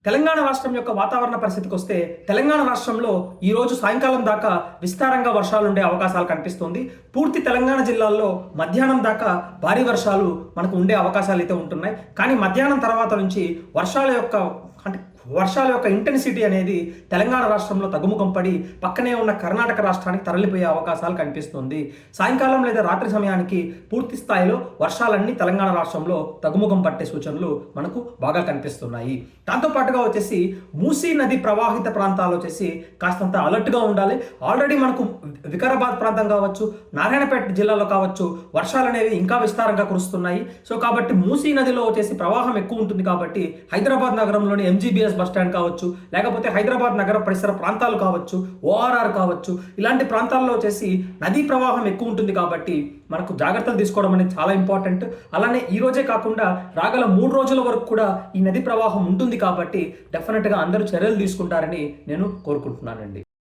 తెలంగాణ రాష్ట్రం యొక్క వాతావరణ పరిస్థితికి వస్తే తెలంగాణ రాష్ట్రంలో ఈరోజు సాయంకాలం దాకా విస్తారంగా వర్షాలు ఉండే అవకాశాలు కనిపిస్తుంది. పూర్తి తెలంగాణ జిల్లాల్లో మధ్యాహ్నం దాకా భారీ వర్షాలు మనకు ఉండే అవకాశాలు అయితే ఉంటున్నాయి. కానీ మధ్యాహ్నం తర్వాత నుంచి వర్షాల యొక్క ఇంటెన్సిటీ అనేది తెలంగాణ రాష్ట్రంలో తగ్గుముఖం పడి పక్కనే ఉన్న కర్ణాటక రాష్ట్రానికి తరలిపోయే అవకాశాలు కనిపిస్తుంది. సాయంకాలం లేదా రాత్రి సమయానికి పూర్తి స్థాయిలో వర్షాలన్నీ తెలంగాణ రాష్ట్రంలో తగ్గుముఖం పట్టే సూచనలు మనకు బాగా కనిపిస్తున్నాయి. దాంతోపాటుగా వచ్చేసి మూసీ నది ప్రవాహిత ప్రాంతాలు వచ్చేసి కాస్తంత అలర్ట్గా ఉండాలి. ఆల్రెడీ మనకు వికారాబాద్ ప్రాంతం కావచ్చు, నారాయణపేట జిల్లాలో కావచ్చు వర్షాలు అనేవి ఇంకా విస్తారంగా కురుస్తున్నాయి. సో కాబట్టి మూసీ నదిలో వచ్చేసి ప్రవాహం ఎక్కువ ఉంటుంది. కాబట్టి హైదరాబాద్ నగరంలోని ఎంజీబీఎస్ బస్ స్టాండ్ కావచ్చు, లేకపోతే హైదరాబాద్ నగర పరిసర ప్రాంతాలు కావచ్చు, ఓఆర్ఆర్ కావచ్చు, ఇలాంటి ప్రాంతాల్లో వచ్చేసి నదీ ప్రవాహం ఎక్కువ ఉంటుంది. కాబట్టి మనకు జాగ్రత్తలు తీసుకోవడం అనేది చాలా ఇంపార్టెంట్. అలానే ఈ రోజే కాకుండా రాగల 3 రోజుల వరకు కూడా ఈ నది ప్రవాహం ఉంటుంది. కాబట్టి డెఫినెట్గా అందరూ చర్యలు తీసుకుంటారని నేను కోరుకుంటున్నానండి.